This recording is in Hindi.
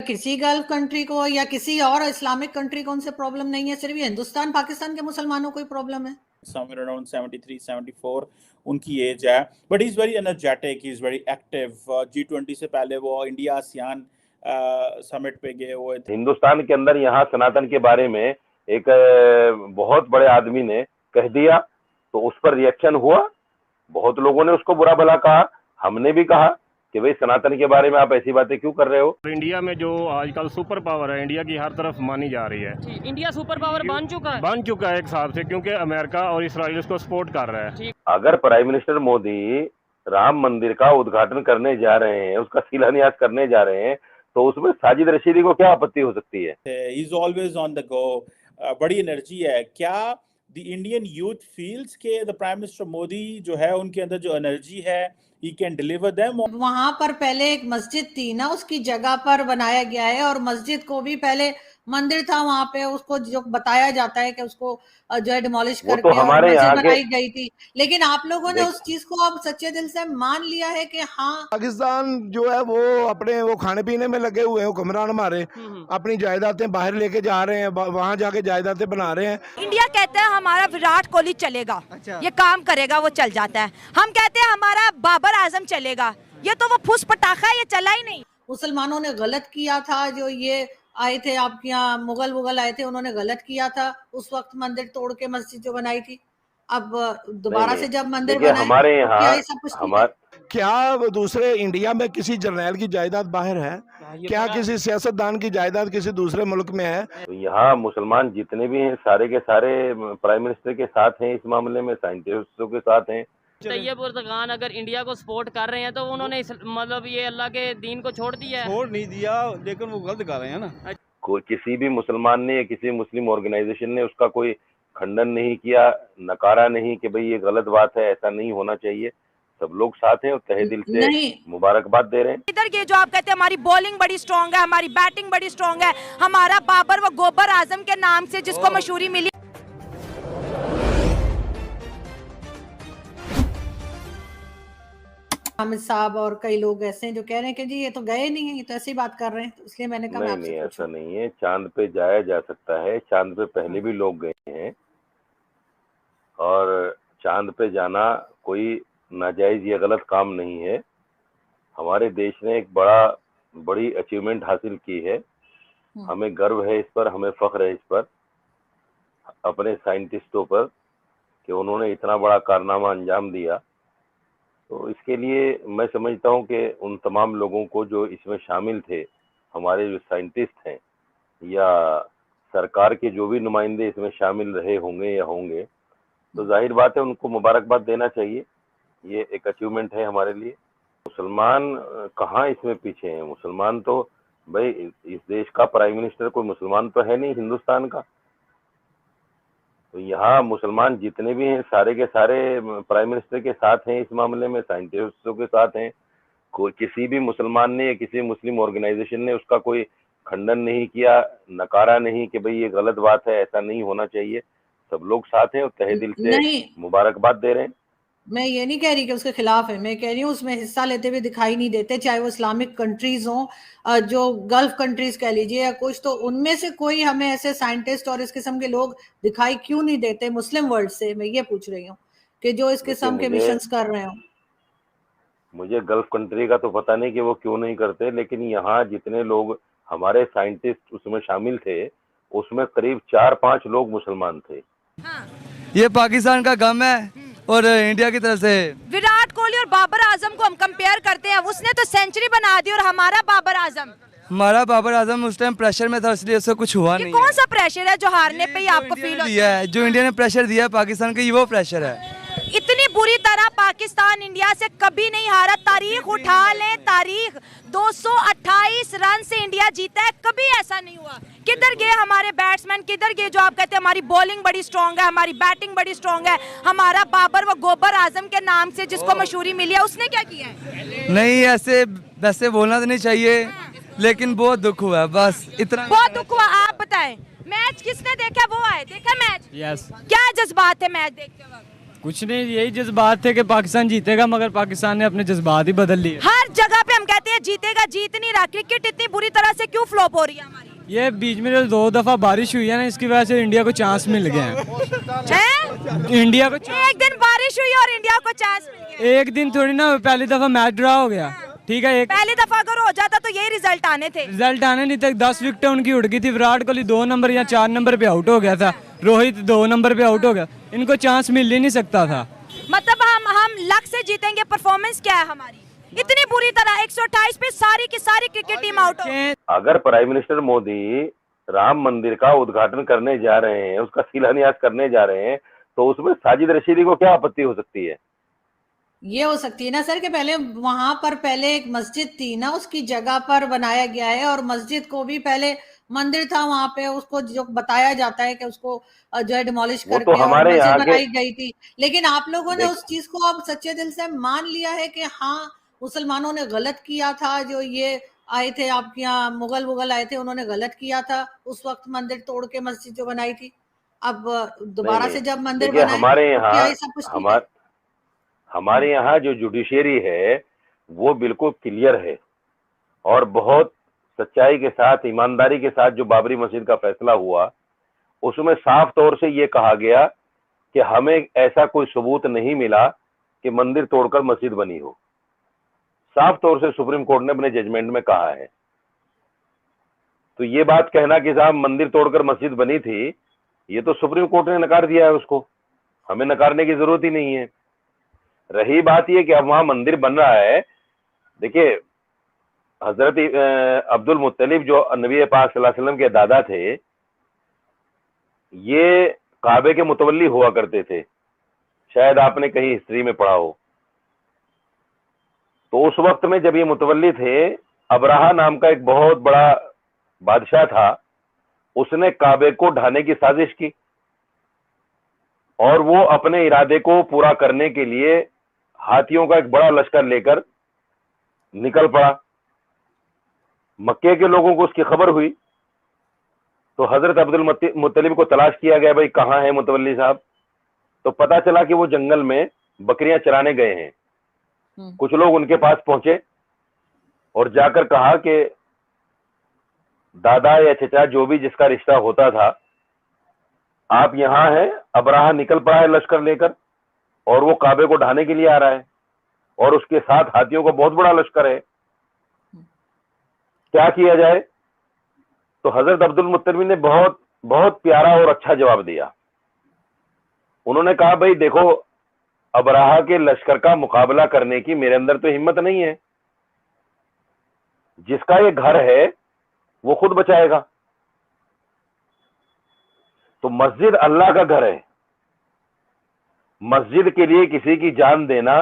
किसी गल्फ कंट्री को या किसी और इस्लामिक कंट्री को उनसे प्रॉब्लम नहीं है, सिर्फ ये हिंदुस्तान पाकिस्तान के मुसलमानों को ही प्रॉब्लम है। Somewhere around 73, 74 उनकी एज है, but is very energetic, is very active. G20 से पहले वो इंडिया आसियान समिट पे गए हुए थे। हिंदुस्तान के अंदर यहाँ सनातन के बारे में एक बहुत बड़े आदमी ने कह दिया तो उस पर रिएक्शन हुआ, बहुत लोगों ने उसको बुरा भला कहा, हमने भी कहा कि भाई सनातन के बारे में आप ऐसी बातें क्यों कर रहे हो। इंडिया में जो आजकल सुपर पावर है, इंडिया की हर तरफ मानी जा रही है। इंडिया सुपर पावर बन चुका है एक हिसाब से, क्योंकि अमेरिका और इसराइल उसको सपोर्ट कर रहा है। अगर प्राइम मिनिस्टर मोदी राम मंदिर का उद्घाटन करने जा रहे हैं, उसका शिलान्यास करने जा रहे हैं, तो उसमें साजिद रशीदी को क्या आपत्ति हो सकती है। He is always on the go, बड़ी एनर्जी है। क्या द इंडियन यूथ फील्स के द प्राइम मिनिस्टर मोदी जो है उनके अंदर जो एनर्जी है, he can deliver them? वहां पर पहले एक मस्जिद थी ना, उसकी जगह पर बनाया गया है, और मस्जिद को भी पहले मंदिर था वहां पे, उसको जो बताया जाता है कि उसको जो है डिमोलिश करके तो हमारे मस्जिद बनाई गई थी। लेकिन आप लोगों ने उस चीज को अब सच्चे दिल से मान लिया है कि हाँ, पाकिस्तान जो है वो अपने वो खाने पीने में लगे हुए हैं, हुक्मरान हमारे अपनी जायदादें बाहर लेके जा रहे हैं, वहां जाके जायदादें बना रहे हैं। इंडिया कहता है हमारा विराट कोहली चलेगा, ये काम करेगा, वो चल जाता है। हम कहते हैं हमारा बाबर आजम चलेगा, ये तो वो फुस पटाखा है, ये चला ही नहीं। मुसलमानों ने गलत किया था, जो ये आए थे आपके यहाँ मुगल आए थे, उन्होंने गलत किया था उस वक्त मंदिर तोड़ के मस्जिद जो बनाई थी। अब दोबारा से जब मंदिर बनाए हमारे यहाँ क्या दूसरे इंडिया में किसी जर्नैल की जायदाद बाहर है? क्या किसी सियासतदान की जायदाद किसी दूसरे मुल्क में है? तो यहाँ मुसलमान जितने भी हैं सारे के सारे प्राइम मिनिस्टर के साथ हैं, इस मामले में साइंटिस्टों के साथ हैं। तैयब उर्दगान अगर इंडिया को सपोर्ट कर रहे हैं तो उन्होंने मतलब ये अल्लाह के दीन को छोड़ दिया है। छोड़ नहीं दिया, लेकिन वो गलत कर रहे हैं ना। कोई किसी भी मुसलमान ने या किसी मुस्लिम ऑर्गेनाइजेशन ने उसका कोई खंडन नहीं किया, नकारा नहीं कि भाई ये गलत बात है, ऐसा नहीं होना चाहिए। सब लोग साथ हैं और तहे दिल से मुबारकबाद दे रहे हैं। इधर ये जो आप कहते हैं हमारी बॉलिंग बड़ी स्ट्रांग है, हमारी बैटिंग बड़ी स्ट्रांग है, हमारा बाबर व गोबर आजम के नाम से जिसको मशहूरी मिली। हामिद साहब और कई लोग ऐसे हैं जो कह रहे हैं कि जी ये तो गए नहीं है, ये तो ऐसी बात कर रहे हैं, तो इसलिए मैंने कहा नहीं, ऐसा नहीं है। चांद पे जाया जा सकता है, चांद पे पहले भी लोग गए हैं, और चांद पे जाना कोई नाजायज या गलत काम नहीं है। हमारे देश ने एक बड़ी अचीवमेंट हासिल की है, हमें गर्व है इस पर, हमें फख्र है इस पर, अपने साइंटिस्टों पर, कि उन्होंने इतना बड़ा कारनामा अंजाम दिया। तो इसके लिए मैं समझता हूं कि उन तमाम लोगों को जो इसमें शामिल थे, हमारे जो साइंटिस्ट हैं या सरकार के जो भी नुमाइंदे इसमें शामिल रहे होंगे या होंगे, तो जाहिर बात है उनको मुबारकबाद देना चाहिए। ये एक अचीवमेंट है हमारे लिए। मुसलमान कहाँ इसमें पीछे हैं? मुसलमान तो भाई इस देश का प्राइम मिनिस्टर कोई मुसलमान तो है नहीं हिंदुस्तान का। तो यहाँ मुसलमान जितने भी हैं सारे के सारे प्राइम मिनिस्टर के साथ हैं, इस मामले में साइंटिस्टों के साथ हैं। कोई किसी भी मुसलमान ने या किसी मुस्लिम ऑर्गेनाइजेशन ने उसका कोई खंडन नहीं किया, नकारा नहीं कि भाई ये गलत बात है, ऐसा नहीं होना चाहिए। सब लोग साथ हैं और तहे दिल से मुबारकबाद दे रहे हैं। मैं ये नहीं कह रही कि उसके खिलाफ है, मैं कह रही हूँ उसमें हिस्सा लेते हुए दिखाई नहीं देते, चाहे वो इस्लामिक कंट्रीज हों, जो गल्फ कंट्रीज कह लीजिए या कुछ, तो उनमें से कोई हमें ऐसे साइंटिस्ट और इस किस्म के लोग दिखाई क्यों नहीं देते मुस्लिम वर्ल्ड से? मैं ये पूछ रही हूँ कि जो इस किस्म के मिशंस कर रहे हो। मुझे गल्फ कंट्री का तो पता नहीं कि वो क्यों नहीं करते, लेकिन यहाँ जितने लोग हमारे साइंटिस्ट उसमें शामिल थे, उसमें करीब 4-5 लोग मुसलमान थे। ये पाकिस्तान का गम है और इंडिया की तरफ से विराट कोहली और बाबर आजम को हम कंपेयर करते हैं, उसने तो सेंचुरी बना दी, और हमारा बाबर आजम उस टाइम प्रेशर में था, इसलिए उससे कुछ हुआ नहीं। कौन सा प्रेशर है जो हारने पे ही आपको फील होता है? जो इंडिया ने प्रेशर दिया पाकिस्तान का, ये वो प्रेशर है। इतनी बुरी तरह पाकिस्तान इंडिया से कभी नहीं हारा। तारीख उठा लें, तारीख 228 रन से इंडिया जीता है, कभी ऐसा नहीं हुआ। किधर गए हमारे बैट्समैन, किधर गए जो आप कहते हैं हमारी बॉलिंग बड़ी स्ट्रांग है, हमारी बैटिंग बड़ी स्ट्रांग है, हमारा बाबर व गोबर आजम के नाम से जिसको मशहूरी मिली है, उसने क्या किया है? नहीं, ऐसे वैसे बोलना तो नहीं चाहिए, लेकिन बहुत दुख हुआ, बस इतना। बहुत दुख हुआ। आप बताएं, मैच किसने देखा? वो आए, देखा मैच? यस। क्या जज्बात है मैच देखते वक्त? कुछ नहीं, यही जज्बात थे कि पाकिस्तान जीतेगा, मगर पाकिस्तान ने अपने जज्बात ही बदल लिए। हर जगह पे हम कहते कहते हैं जीतेगा, जीत नहीं रहा। क्रिकेट इतनी बुरी तरह से क्यों फ्लॉप हो रही है हमारी? ये बीच में जो 2 दफा बारिश हुई है ना, इसकी वजह से इंडिया को चांस मिल गए हैं। इंडिया को एक दिन बारिश हुई और इंडिया को चांस मिल गया। एक दिन थोड़ी ना, पहली दफा मैच ड्रा हो गया, ठीक है। एक पहली दफा अगर हो जाता तो यही रिजल्ट आने थे। रिजल्ट आने नहीं थे। 10 विकेटें उनकी उड़ गई थी। विराट कोहली 2 नंबर या 4 नंबर पे आउट हो गया था। रोहित 2 नंबर पे आउट हो गया। इनको चांस मिल ही नहीं सकता था। मतलब हम लक से जीतेंगे। परफॉर्मेंस क्या है हमारी? इतनी बुरी तरह 128 पे सारी की सारी क्रिकेट टीम आउट हो गई। अगर प्राइम मिनिस्टर मोदी राम मंदिर का उद्घाटन करने जा रहे हैं, उसका शिलान्यास करने जा रहे हैं, तो उसमें साजिद रशीदी को क्या आपत्ति हो सकती है? ये हो सकती है ना सर कि पहले वहां पर पहले एक मस्जिद थी ना, उसकी जगह पर बनाया गया है, और मस्जिद को भी पहले मंदिर था वहां पे, उसको जो बताया जाता है कि उसको जो है डिमोलिश वो करके तो हमारे और यहाँ मस्जिद के बनाई गई थी। लेकिन आप लोगों ने देख उस चीज को अब सच्चे दिल से मान लिया है कि हाँ मुसलमानों ने गलत किया था, जो ये आए थे आपके यहाँ मुगल आए थे, उन्होंने गलत किया था उस वक्त मंदिर तोड़ के मस्जिद जो बनाई थी। अब नहीं दोबारा नहीं से जब मंदिर देखिए, बनाए हमारे तो क्या यहाँ ये सब कुछ ठीक है? हमारे यहाँ जो जुडिशरी है वो बिल्कुल क्लियर है, और बहुत सच्चाई के साथ, ईमानदारी के साथ जो बाबरी मस्जिद का फैसला हुआ, उसमें साफ तौर से ये कहा गया कि हमें ऐसा कोई सबूत नहीं मिला कि मंदिर तोड़कर मस्जिद बनी हो। साफ तौर से सुप्रीम कोर्ट ने अपने जजमेंट में कहा है। तो ये बात कहना कि साहब मंदिर तोड़कर मस्जिद बनी थी, ये तो सुप्रीम कोर्ट ने नकार दिया है, उसको हमें नकारने की जरूरत ही नहीं है। रही बात ये कि अब वहां मंदिर बन रहा है, देखिए हजरत अब्दुल मुत्तलिब जो नबी पाक सल्लल्लाहु अलैहि वसल्लम के दादा थे, ये काबे के मुतवल्ली हुआ करते थे, शायद आपने कहीं हिस्ट्री में पढ़ा हो। तो उस वक्त में जब ये मुतवल्ली थे, अबराहा नाम का एक बहुत बड़ा बादशाह था, उसने काबे को ढाने की साजिश की, और वो अपने इरादे को पूरा करने के लिए हाथियों का एक बड़ा लश्कर लेकर निकल पड़ा। मक्के के लोगों को उसकी खबर हुई, तो हजरत अब्दुल मुत्तलिब को तलाश किया गया, भाई कहाँ है मुतवल्ली साहब? तो पता चला कि वो जंगल में बकरियां चराने गए हैं। कुछ लोग उनके पास पहुंचे और जाकर कहा कि दादा या चचा जो भी जिसका रिश्ता होता था, आप यहाँ हैं, अबराहा निकल पड़ा है लश्कर लेकर, और वो काबे को ढाने के लिए आ रहा है, और उसके साथ हाथियों का बहुत बड़ा लश्कर है, क्या किया जाए? तो हजरत अब्दुल मुत्तलिब ने बहुत बहुत प्यारा और अच्छा जवाब दिया। उन्होंने कहा, भाई देखो, अबराहा के लश्कर का मुकाबला करने की मेरे अंदर तो हिम्मत नहीं है, जिसका ये घर है वो खुद बचाएगा। तो मस्जिद अल्लाह का घर है, मस्जिद के लिए किसी की जान देना